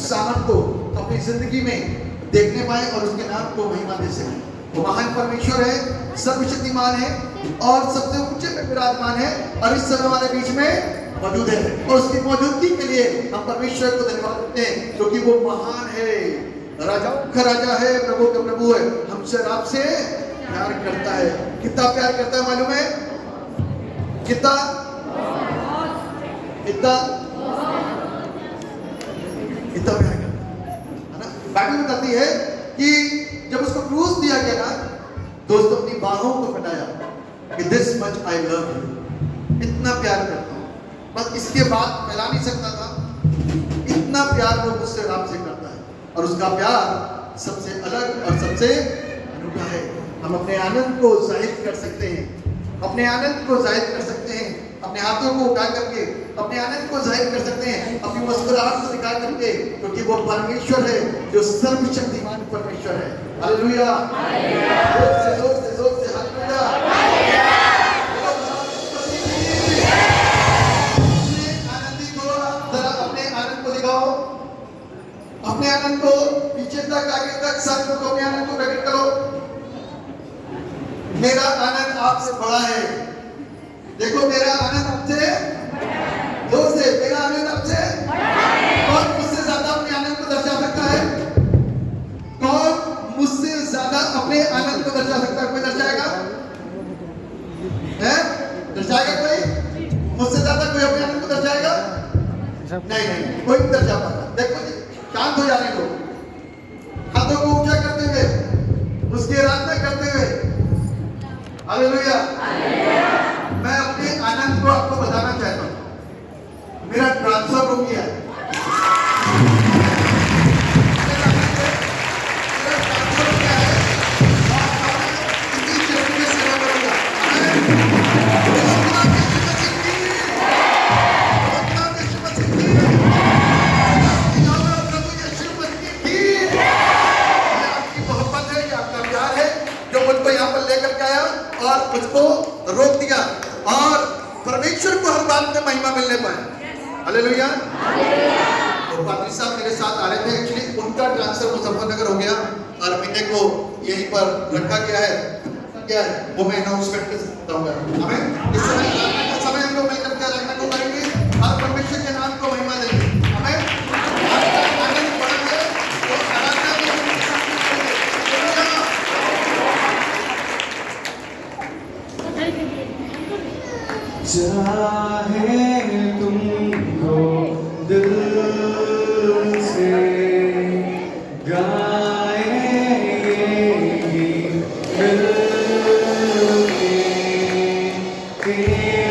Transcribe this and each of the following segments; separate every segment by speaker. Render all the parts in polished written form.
Speaker 1: सामर्थ को अपनी जिंदगी में देखने पाए और उसके नाम को महिमा दे सके। वो महान परमेश्वर है, सर्वशक्तिमान है और सबसे ऊंचे में विराजमान है और इस समय हमारे बीच में मौजूद है और उसकी मौजूदगी के लिए हम परमेश्वर को धन्यवाद देते हैं क्योंकि वो महान है, राजाओं का राजा है, प्रभु का प्रभु है, हमसे आपसे प्यार करता है। कितना प्यार करता है मालूम है? कितना कितना कितना प्यार करता है ना? बाइबल बताती है कि जब उसको क्रूस दिया गया ना, तो उसने अपनी बाहों को फैलाया कि this much I love you, इतना प्यार करता हूं। बस इसके बाद फैला नहीं सकता था, इतना प्यार वो मुझसे आपसे करता है और उसका प्यार सबसे अलग और सबसे अनूठा है। हम अपने आनंद को जाहिर कर सकते हैं, अपने आनंद को जाहिर कर सकते हैं, अपने हाथों को उठा करके अपने आनंद को जाहिर कर सकते हैं, अपनी मुस्कुराहट को दिखा करके, क्योंकि वो परमेश्वर है जो सर्वशक्तिमान परमेश्वर है। हालेलुया, जोर से हालेलुया। आनंदित हो, जरा अपने आनंद को दिखाओ, अपने आनंद को पीछे तक आगे तक सब लोग अपने आनंद को प्रकट करो। मेरा आनंद आपसे बड़ा है। देखो मेरा आनंद आपसे, जोर से, मेरा आनंद आपसे कौन मुझसे ज्यादा अपने आनंद को दर्शा सकता है? कौन मुझसे ज्यादा अपने आनंद को दर्शा सकता है? कोई दर्शाएगा? है? दर्शाएगा कोई? मुझसे ज्यादा कोई अपने आनंद को दर्शाएगा? नहीं, कोई नहीं दर्शा पाता। देखो जी, शांत हो जाने दो, हाथों को ऊंचा करते हुए, उसकी आराधना करते हुए। हालेलुया। मैं अपने आनंद को आपको बताना चाहता हूं। मेरा ट्रांसफर हो गया है। और उसको रोक दिया और परमेश्वर को हर बात में महिमा मिलने पाए। हालेलुया। तो पादरी साहब मेरे साथ आ रहे थे, एक्चुअली उनका ट्रांसफर मुजफ्फरनगर हो गया और महीने को यहीं पर रखा गया है। क्या है वो मैं अनाउंसमेंट कर सकता हूँ। हमें इस समय हम लोग मिलकर के आराधना को करेंगे और परमेश्वर के नाम को महिमा देंगे। हमें आनंद बढ़ा है तो आराधना में
Speaker 2: चाहे तुमको दिल से गाएंगे मिल के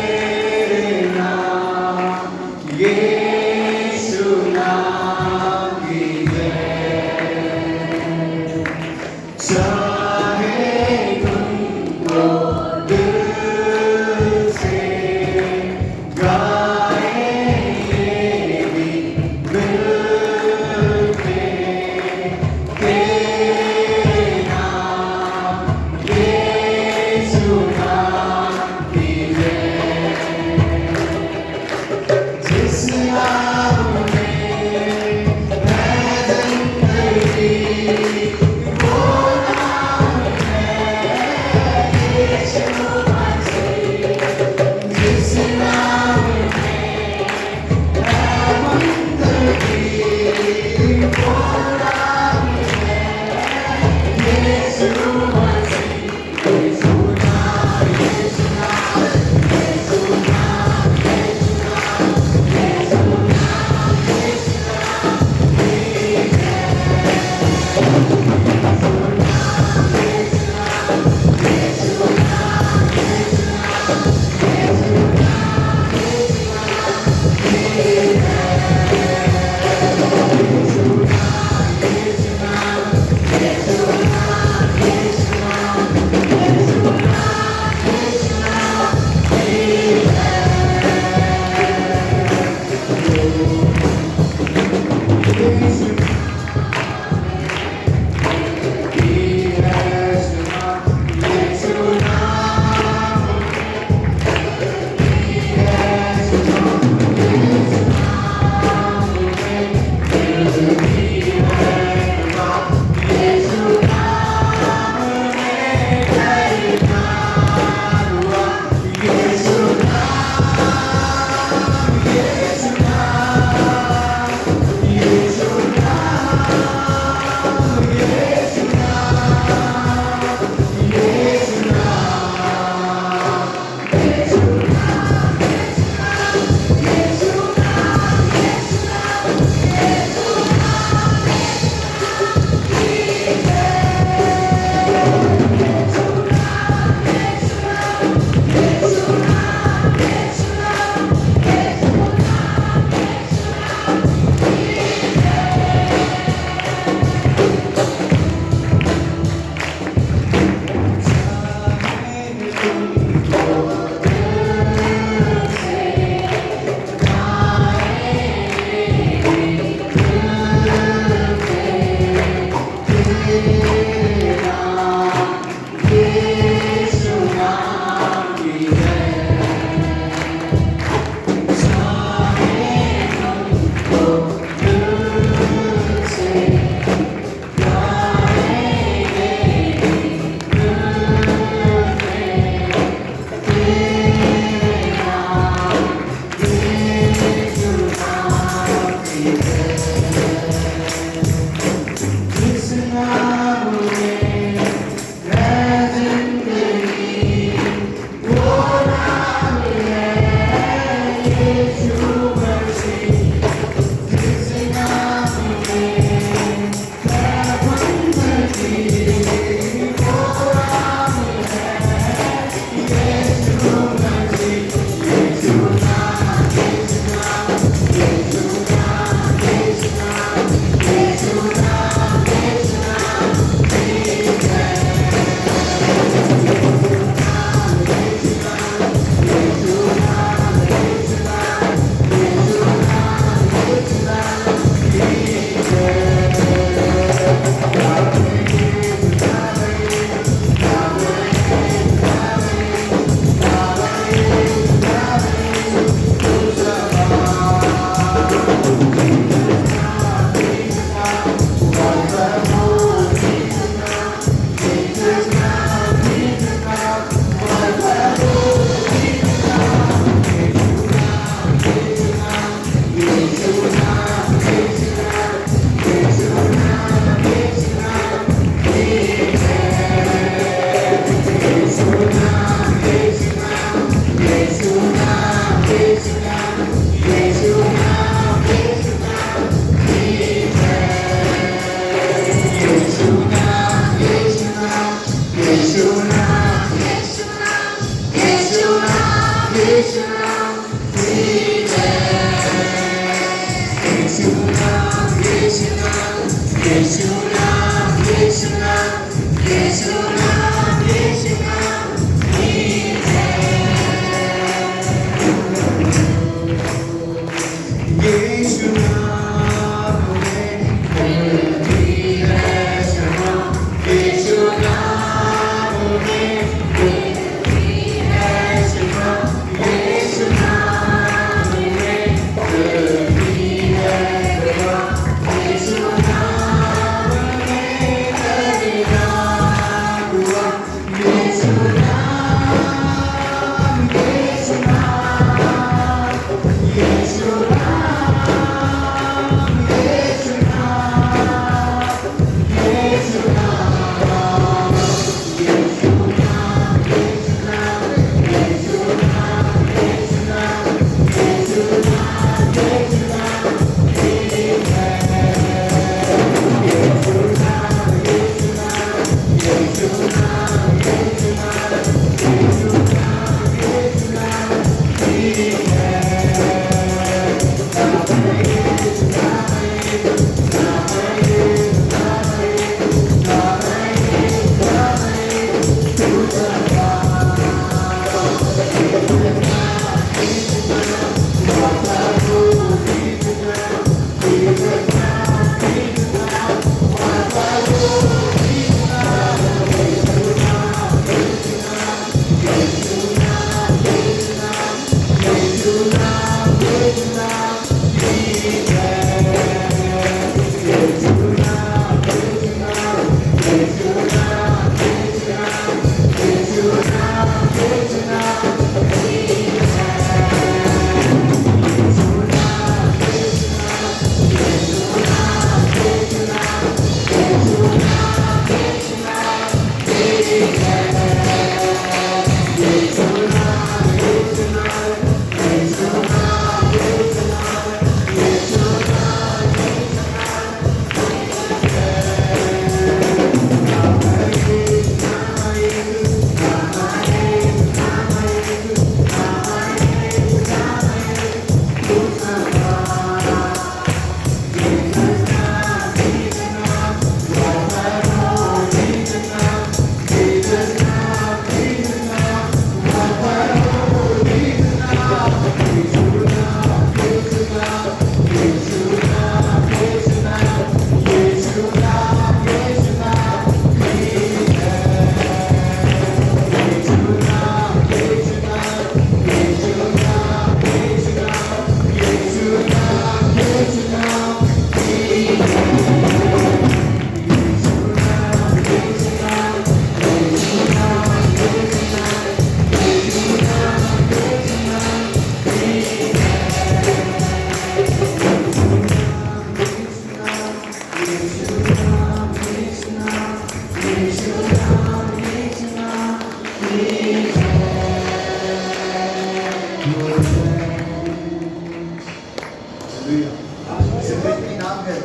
Speaker 1: जिंदगी नाम है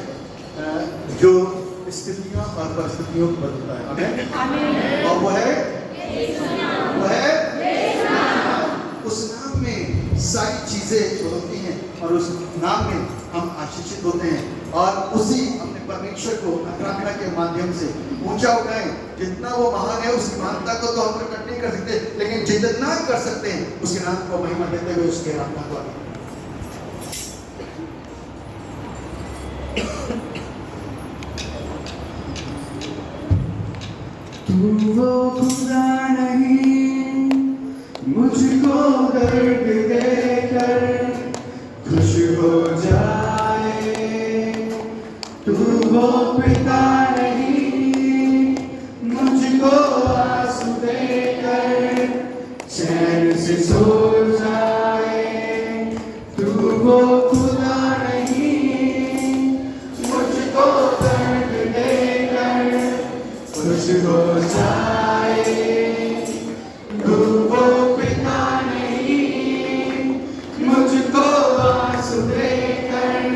Speaker 1: जो स्थितियों और परिस्थितियों को बदलता है। आमीन। और वो है उस नाम में सारी चीजें जो होती हैं और उस नाम में हम आशीषित होते हैं और उसी अपने परमेश्वर को आराधना के माध्यम से ऊंचा उठाएं। जितना वो महान है उसकी महानता को तो हम प्रकट नहीं कर सकते, लेकिन जितना कर सकते हैं उसके नाम को महिमा देते हुए उसके आराधना को आगे।
Speaker 2: तू वो खुदा नहीं मुझको दर्द देकर खुश हो जाए, तू वो पिता नहीं मुझको आंसू देकर चैन से सो जाए, तू वो खुदा नहीं मुझको दर्द देकर खुश हो जाए, तू वो पिता नहीं मुझको आंसू देकर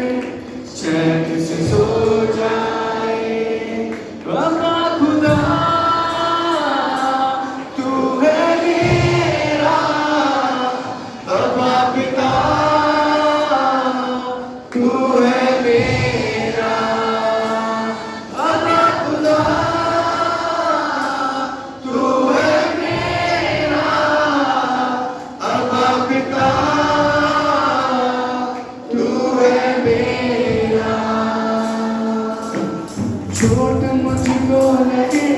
Speaker 2: चैन से सो जाए। बाबा खुदा तू है मेरा, बाबा पिता तू है मेरा। चोट मुझको लगे,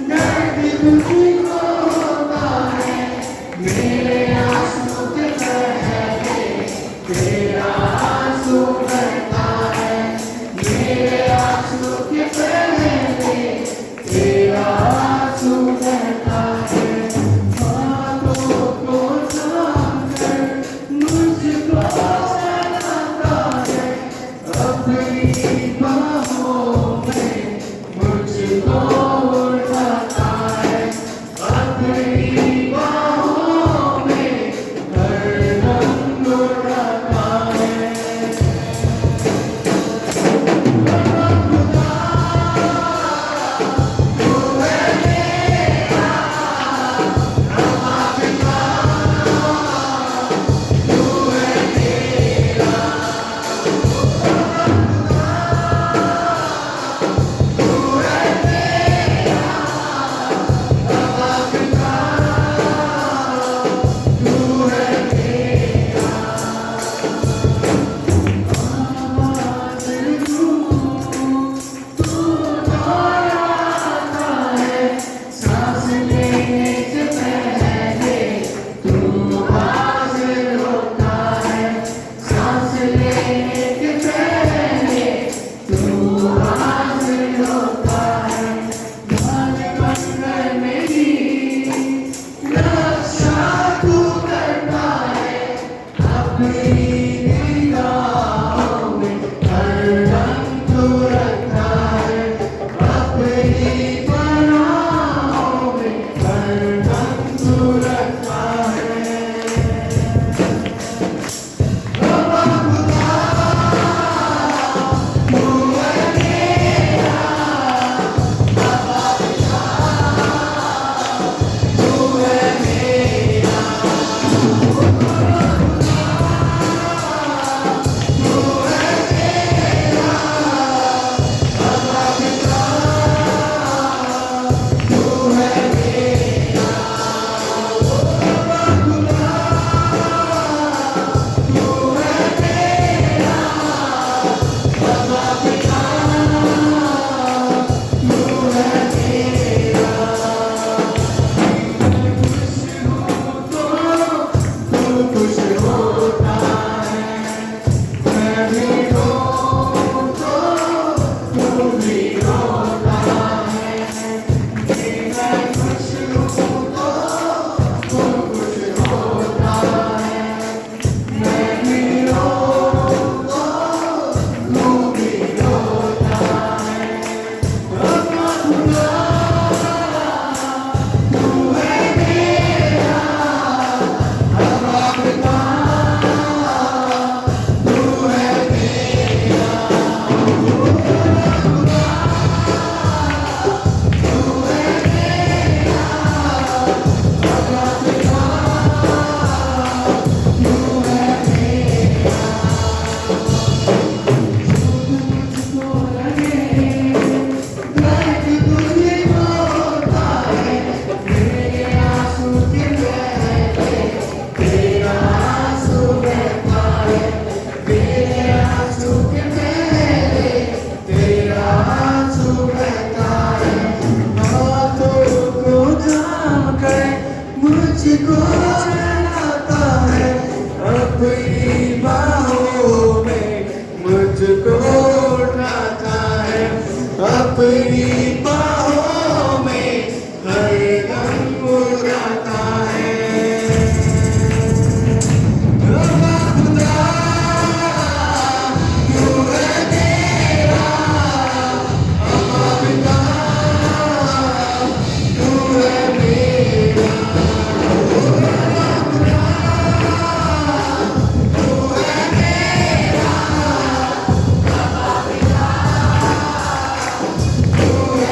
Speaker 2: दर्द तुझको होता है, मेरे आंसू के पहले तेरा आंसू बहता है, मेरे आंसू के पहले तेरा आंसू बहता है। बातों को जानकर मुझको सहलाता है, अपनी बाहों में मुझको उठाता है, अपनी बाहों में हरदम उठाता है। सांस लेने से पहले तू हाजिर होता है, सांस लेने से पहले तू हाजिर होता है। ढाल बनकर मेरी रक्षा तू करता है, अपनी निगाहों में हरदम तू रखता है, अपनी पनाहों में हरदम तू रखता है। बाबा खुदा तू है मेरा, बाबा खुदा तू है मेरा, तू खुश होता है, मैं भी रोऊं तो तू भी रोता है, मैं खुश हूँ तो तू खुश होता है, मैं भी रोऊं तो तू भी रोता है। बाबा खुदा तू है मेरा, बाबा खुदा तू है मेरा, मुझको लगे दर्द तुझको होता है, मेरे आंसू के पहले तेरा आंसू बहता है, मेरे आंसू के पहले तेरा आंसू बहता है। बातों को जानकर मुझको सहलाता है, अपनी बाहों में मुझको उठाता है, अपनी बाहों में हरदम उठाता है। बाबा खुदा तू है मेरा, बाबा खुदा तू है मेरा, तू है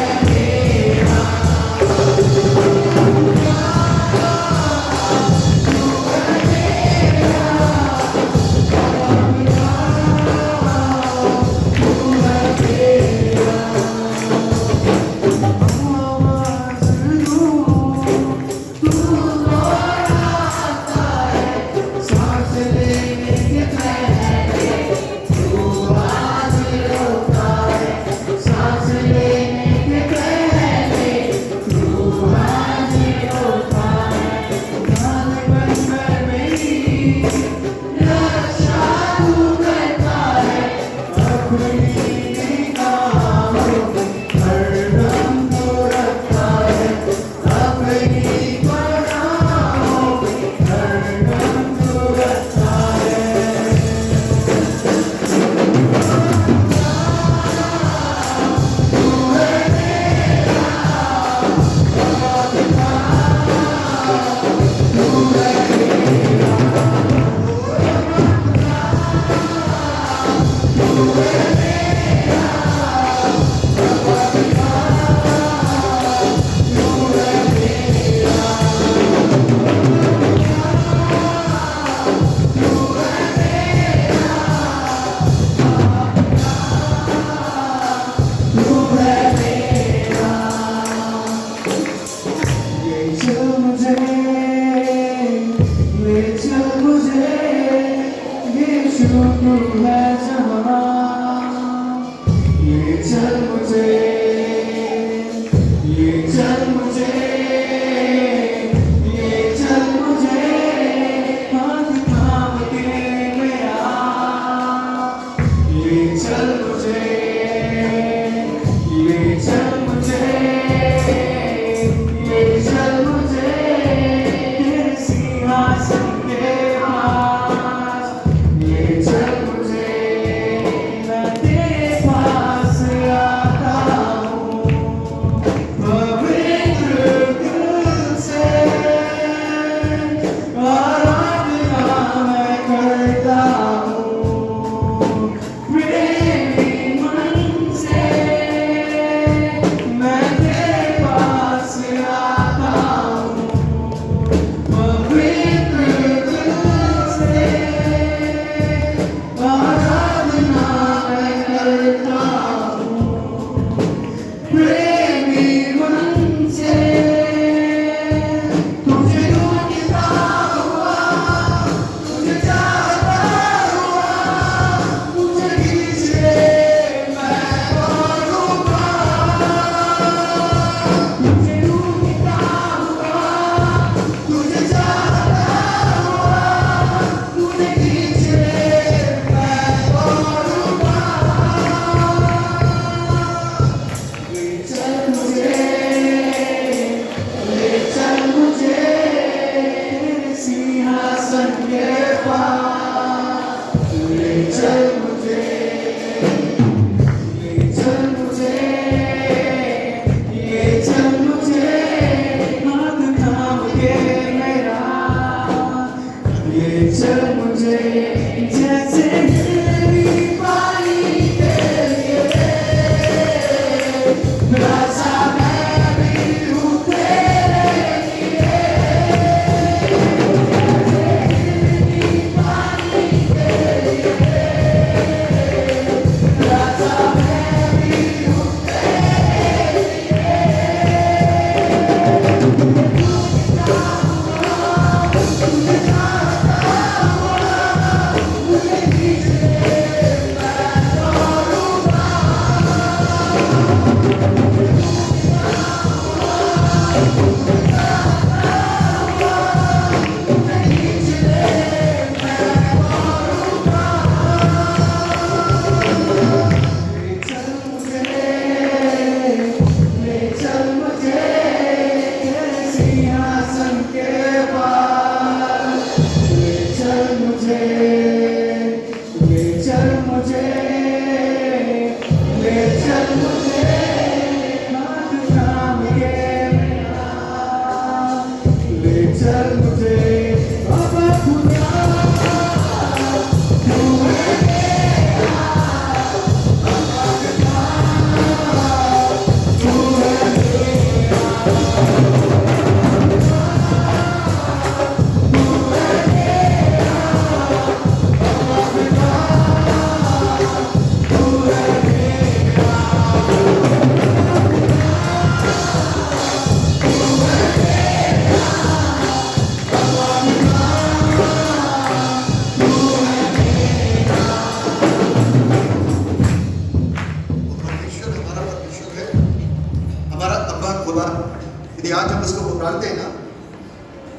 Speaker 1: यदि आज हम उसको पुकारते हैं ना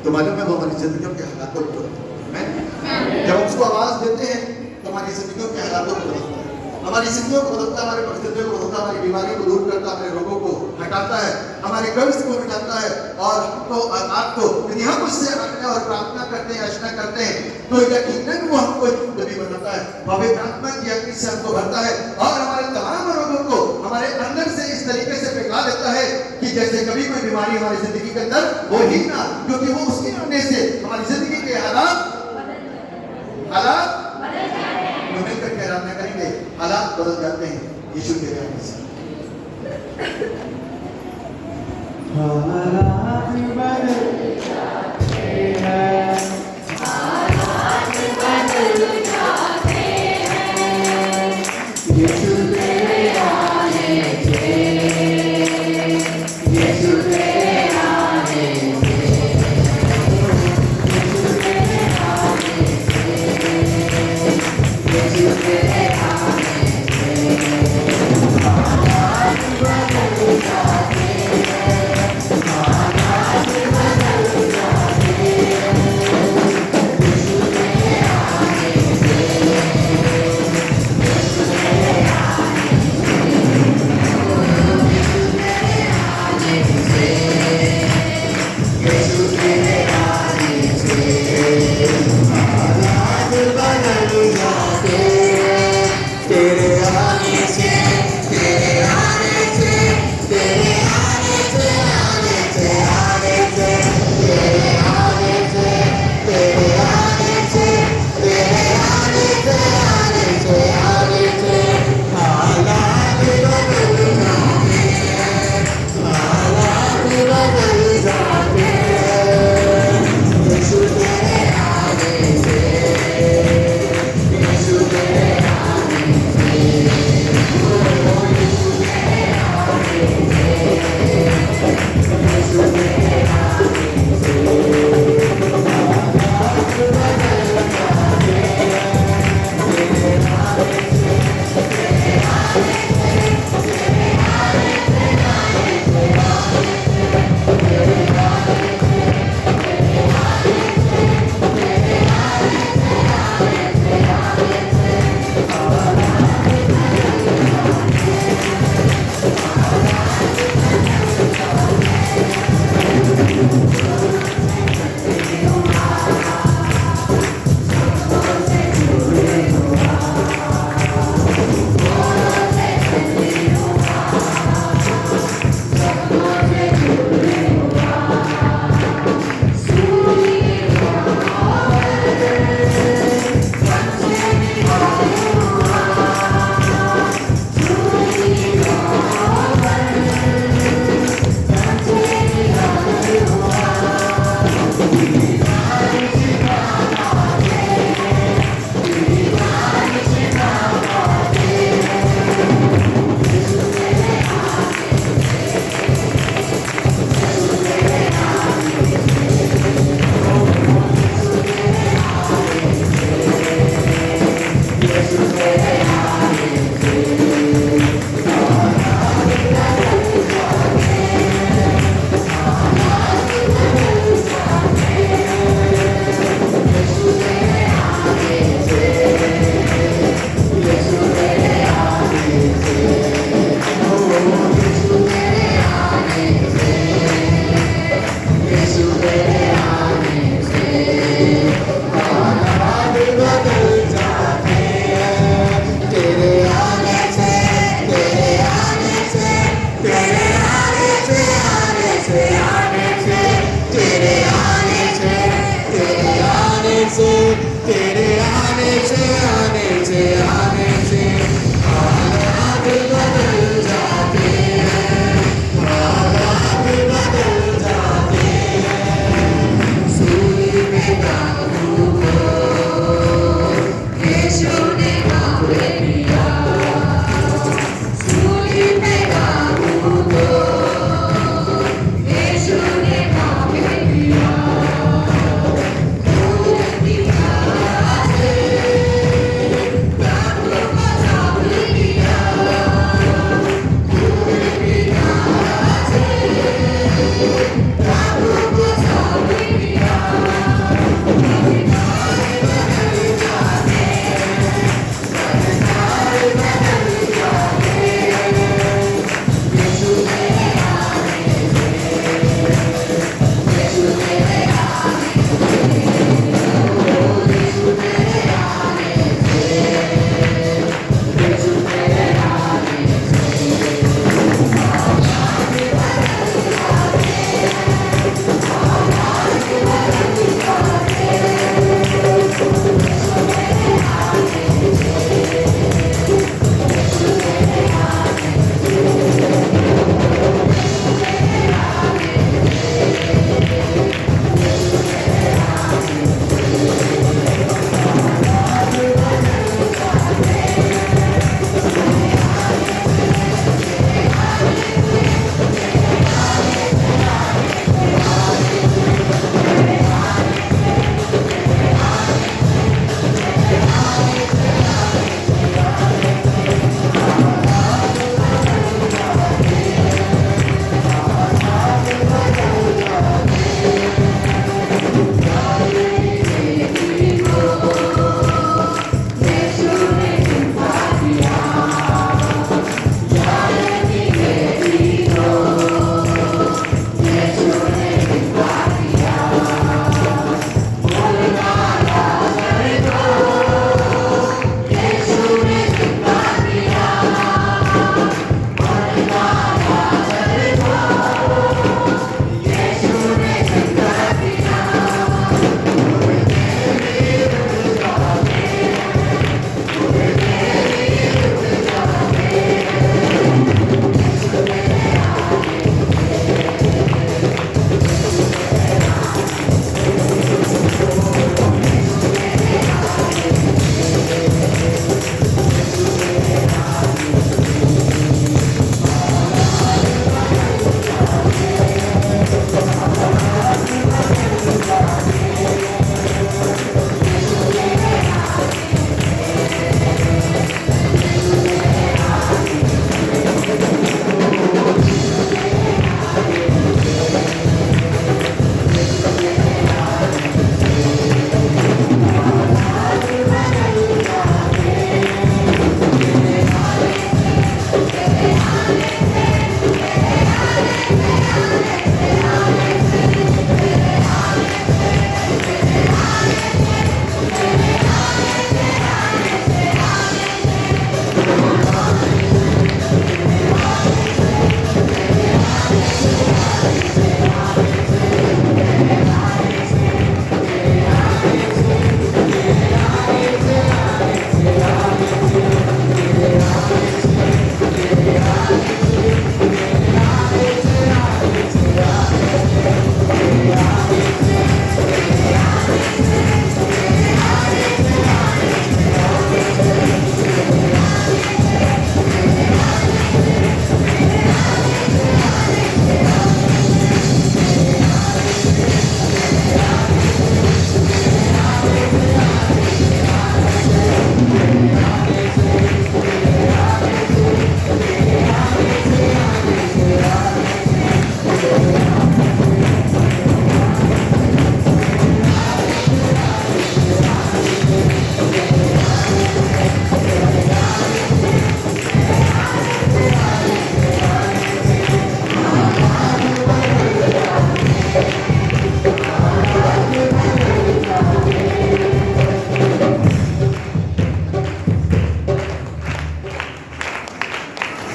Speaker 1: तो मालूम है वो हमारी जिंदगियों के हालातों को जब हम उसको आवाज देते हैं तो हमारी जिंदगियों के हालातों को हमारी स्थितियों को बदलता है, हमारी परिस्थितियों को बदलता है, हमारी बीमारियों को दूर करता है, हमारे रोगों को हटाता है, हमारे कर्ज को मिटाता है। और हमको आपको यदि हम उससे आते हैं और प्रार्थना करते हैं, याचना करते हैं, तो यकीनन वो हमको नबी बनाता है, पवित्र आत्मा की अग्नि से हमको भरता है और हमारे तमाम रोगों को हमारे अंदर से इस तरीके से पिघला देता है कि जैसे कभी कोई बीमारी हमारी जिंदगी के अंदर हो ही ना, क्योंकि वो उसके आने से हमारी जिंदगी के हालात मिल करके आराधना करेंगे, हालात बदल जाते हैं यीशु के रहने से।
Speaker 2: हालात बदल जाते हैं, हालात बदल जाते हैं, यीशु तेरे आने से, यीशु तेरे आने से, यीशु तेरे आने से, यीशु तेरे आने से, हालात बदल जाते हैं, हालात बदल जाते हैं।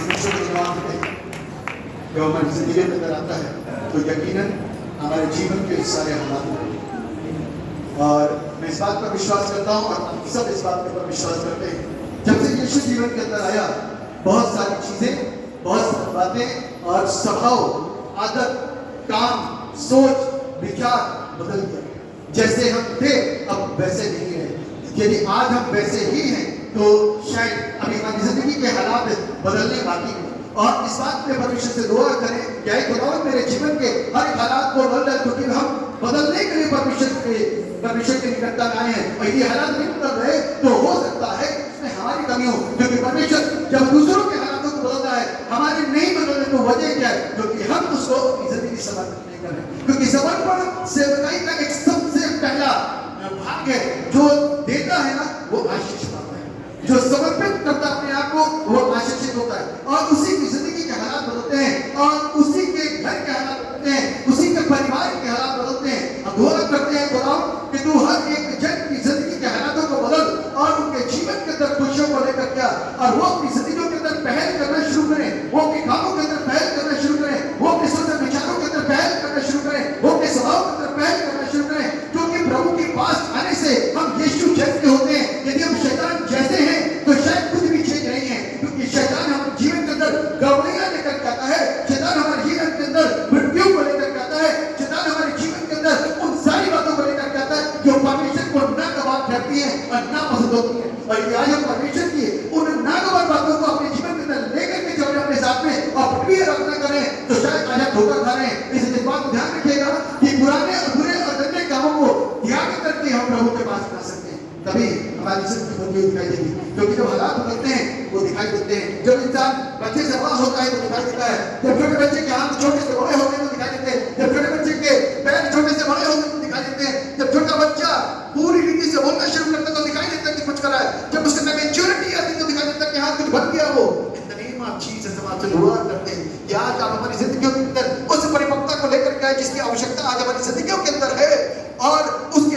Speaker 1: परमेश्वर को जवाब देते हैं, जो हमारी जिंदगी में नजर आता है, तो यकीनन हमारे जीवन के सारे हालात होंगे। और मैं इस बात पर विश्वास करता हूँ और हम सब इस बात पर विश्वास करते हैं, जब से यीशु जीवन के अंदर आया, बहुत सारी चीजें, बहुत सारी बातें और स्वभाव, आदत, काम, सोच, विचार बदल गया। जैसे हम थे अब वैसे नहीं है। यदि आज हम वैसे ही हैं तो शायद अभी हमारी जिंदगी के हालात बदलने बाकी हैं। और इस बात में परमेश्वर से दुआ करें, क्या खुदावंद मेरे जीवन के हर एक हालात को बदल, क्योंकि हम बदलने के लिए परमेश्वर के निकटता में आए हैं। और ये हालात नहीं बदल रहे तो हो सकता है उसमें हमारी कमी हो, क्योंकि परमेश्वर जब दूसरों के हालातों को बदलता है, हमारे नहीं बदलने तो वजह क्या है? क्योंकि हम उसको अपनी जिंदगी समर्पित नहीं कर रहे। क्योंकि समर्पण सेवकाई का एक सबसे पहला भाग है, जो देता है ना वो आशीष पाता है, जो समर्पित करता अपने आप को वो आशीषित होता है। और उसी की जिंदगी के हालात बदलते हैं और उसी के घर के हालात बदलते हैं, उसी के परिवार के हालात बदलते हैं। हम दुआ करते हैं खुदा कि तू हर एक जन की जिंदगी के हालातों को बदल और उनके जीवन के अंदर खुशियों को लेकर क्या, और वो अपनी जिंदगियों के अंदर पहल करना शुरू करें, वो अपने कामों के अंदर पहल करना शुरू करें, वो अपने सोच विचारों के अंदर पहल करना शुरू करें, वो अपने स्वभाव के अंदर पहल करना शुरू करें। क्योंकि प्रभु के पास आने से हम यीशु जैसे होते हैं। यदि हम शैतान जैसे हैं तो शायद कुछ भी चेंज नहीं है, क्योंकि शैतान हमारे जीवन के अंदर गड़बड़ियां लेकर के आता है, शैतान हमारे जीवन के अंदर मृत्यु को लेकर के आता है, शैतान हमारे जीवन के अंदर उन सारी बातों को लेकर के आता है जो परमेश्वर को नागवार करती है और नापसंद होती है। और यदि आज हम परमेश्वर की उन नागवार बातों को अपने जीवन के अंदर लेकर के चले अपने साथ में और पृथ्वी रखना करें तो शायद आज हम धोखा खा रहे हैं। इसलिए इस बात को ध्यान रखिएगा कि पुराने और बुरे और गंदे कामों को त्याग करके हम प्रभु के पास जा सकते हैं, तभी हमारी जिंदगी बदली दिखाई देगी। क्योंकि जब हालात बदलते हैं वो दिखाई देते हैं। जब इंसान बच्चे से बड़ा होता है तो दिखाई देता है, जब छोटे बच्चे के हाथ छोटे से बड़े होते हैं तो दिखाई देते हैं, जब छोटे बच्चे के पैर छोटे से बड़े होते हैं तो दिखाई देते हैं, जब छोटा बच्चा पूरी रीति से बोलना शुरू करता है तो दिखाई देता है कि कुछ करा है, जब उसके अंदर मैच्योरिटी आती है तो दिखाई देता है कि हाँ कुछ बन गया वो। In the name of Jesus हम आपसे दुआ करते हैं कि आज आप हमारी जिंदगियों के अंदर उस परिपक्वता को लेकर के आए जिसकी आवश्यकता आज हमारी जिंदगियों के अंदर है। और उसके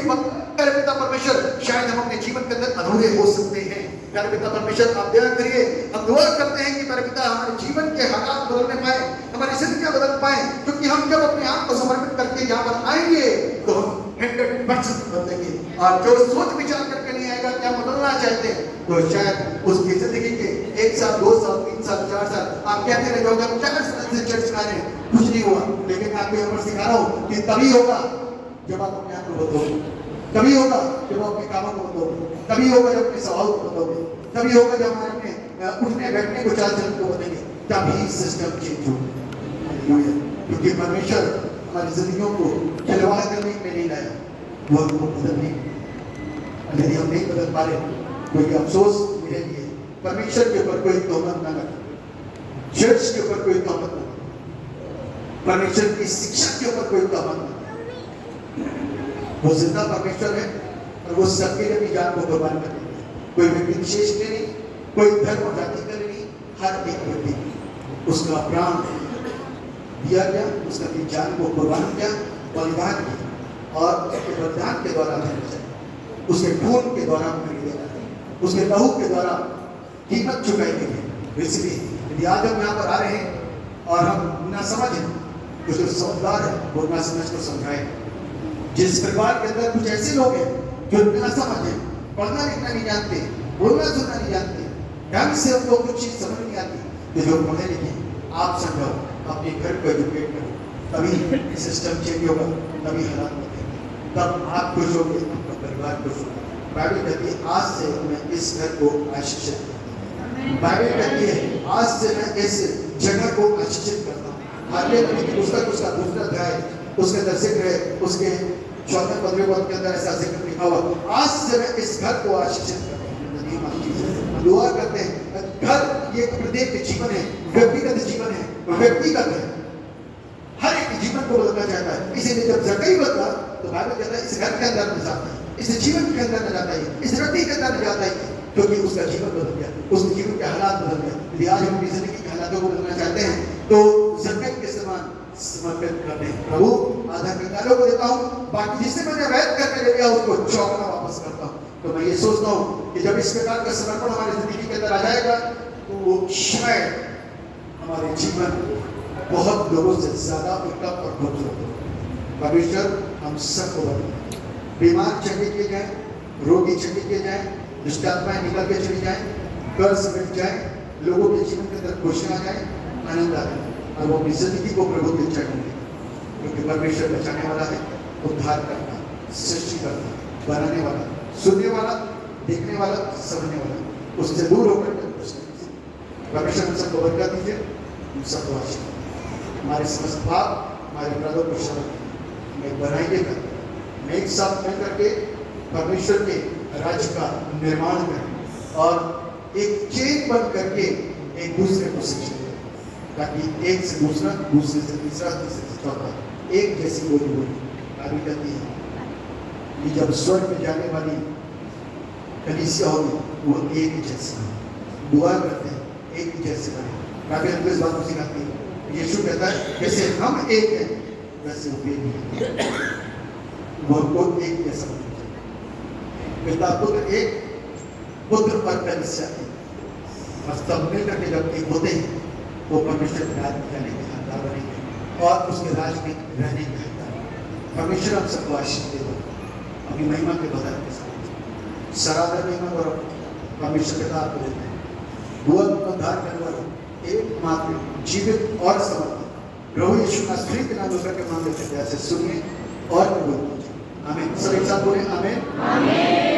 Speaker 1: प्यारे पिता परमेश्वर, शायद हम अपने जीवन के अंदर अधूरे हो सकते हैं। प्यारे पिता परमेश्वर आप दया करिए, हम दुआ करते हैं कि प्यारे पिता हमारे जीवन के हालात बदलने पाए, हमारी जिंदगियां बदल पाए, क्योंकि हम जब अपने आप को समर्पित करके यहाँ पर आएंगे तो हम 100% बदलेंगे। और जो सोच विचार करके नहीं आएगा क्या बदलना चाहते हैं तो शायद उसकी जिंदगी के 1 साल 2 साल 3 साल 4 साल आप कहते रह जाओगे हम 4 साल से चर्च में आ रहे हैं, कुछ नहीं हुआ। लेकिन आपको यहाँ पर सिखा रहा हूँ कि तभी होगा जब आप अपने आप को बदलोगे, तभी होगा जब आप अपने कामों को बदलोगे, तभी होगा जब अपने स्वभाव को बदलोगे, तभी होगा जब हमारे अपने उठने बैठने को चाल चलन को बदलेंगे, तभी सिस्टम चेंज होगा। क्योंकि परमेश्वर हमारी जिंदगियों को खिलवाड़ करने में नहीं लाया, वो हमको बदलने। यदि हम नहीं बदल पा रहे कोई अफसोस मेरे लिए, परमेश्वर के ऊपर कोई तोहमत ना लगे, चर्च के ऊपर कोई तोहमत ना लगे, परमेश्वर की शिक्षा के ऊपर कोई तोहमत ना लगे। वो जिंदा परमेश्वर है और वो सबके लिए भी जान को कुर्बान कर देते हैं। कोई व्यक्ति विशेष के नहीं, कोई धर्म और जाति के लिए नहीं, हर एक व्यक्ति उसका प्राण दिया गया, उसका अपनी जान को कुर्बान किया, बलिदान किया और उसके बलिदान के द्वारा उसके खून के द्वारा खरीदे जाते हैं, उसके लहू के द्वारा कीमत चुकाई गई है। इसलिए यदि आज हम यहाँ पर आ रहे हैं और हम ना समझ हैं, कुछ जो समझदार है वो ना समझ को समझाए। जिस परिवार के अंदर कुछ ऐसे लोग हैं जो ना समझ है, पढ़ना लिखना नहीं जानते, बोलना सुनना नहीं जानते, ढंग से उनको कुछ चीज समझ नहीं आती, तो जो पढ़े लिखे आप समझाओ, अपने घर को एजुकेट करो, तभी सिस्टम चेंज होगा, तभी हालात बदलेंगे, तब आप खुश होंगे, आपका परिवार खुश होगा। बाइबल कहती है आज से मैं इस घर को आशीषित करता हूँ, बाइबल कहती है आज से मैं इस जगह को आशीषित करता हूँ। आगे की पुस्तक उसका दूसरा अध्याय उसके अंदर जिक्र है, उसके 14-15 पद के अंदर ऐसा जिक्र लिखा हुआ, आज से मैं इस घर को आशीषित करता हूँ। दुआ करते हैं, घर ये प्रत्येक जीवन है, व्यक्तिगत जीवन है, व्यक्तिगत है, हर एक जीवन को बदलना चाहता है। इसीलिए जब जगह बदला तो बाइबल कहता है इस घर के अंदर न जाता है, इस जीवन के अंदर न जाता है, इस रति के अंदर न जाता है, क्योंकि उसका जीवन बदल गया, उसके जीवन के हालात बदल गए। यदि आज हम अपनी जिंदगी के हालातों को बदलना चाहते हैं तो जगह के समान समर्पित करते हैं। प्रभु आधा किताबों को देता हूँ, बाकी जिससे मैंने वैध करके ले लिया उसको चौकना वापस करता हूँ। तो मैं ये सोचता हूँ कि जब इस प्रकार का समर्पण हमारी जिंदगी के अंदर आ जाएगा तो शायद हमारे जीवन बहुत लोगों से ज्यादा उत्तम और खूबसूरत हो। परमेश्वर हम सबको बनाए, बीमार चंगे किए जाए, रोगी चंगे किए जाए, दुष्टात्माएं निकल के चली जाए, कर्ज मिट जाए, लोगों के जीवन के अंदर खुशियां आ जाए, आनंद आ जाए और वो अपनी जिंदगी को प्रभु के चरणों में, क्योंकि परमेश्वर बचाने वाला है, उद्धार करना, सृष्टि करना, बनाने वाला, सुनने वाला, देखने वाला, समझने वाला, उससे दूर होकर के कुछ नहीं। परमेश्वर हम सबको बरकत दीजिए, हम सबको आशीर्वाद, हमारे समस्त पाप, हमारे अपराधों को क्षमा में बनाइएगा, मैं एक साथ मिल करके परमेश्वर के राज्य का निर्माण करें और एक चेन बन करके एक दूसरे को शिक्षा दें, ताकि एक से दूसरा, दूसरे से तीसरा, तीसरे से चौथा एक जैसी बोली बोली अभी कहती है कि जब स्वर्ग में जाने वाली कलीसिया होगी वो एक ही जैसी हो, दुआ करते हैं एक ही जैसे बने। काफी इस बात को सिखाती है, यीशु कहता है जैसे हम एक हैं वैसे वो एक है, वो हमको एक जैसा होना चाहिए। पिता पुत्र एक, पुत्र और कलीसिया एक, और सब मिल करके जब एक होते हैं वो परमेश्वर के राज में जाने के हकदार बनेंगे और उसके राज में रहने के हकदार। परमेश्वर हम सबको आशीष दे दो अपनी महिमा के बदल के साथ। सराधन महिमा और परमेश्वर के दार को देते हैं, दुआ उद्धार करने वाला एकमात्र जीवित और समर्पित प्रभु यीशु नासरी के नाम में करके मांग लेते हैं, ऐसे सुनिए और कबूल कीजिए। आमीन। सब एक साथ बोले आमीन।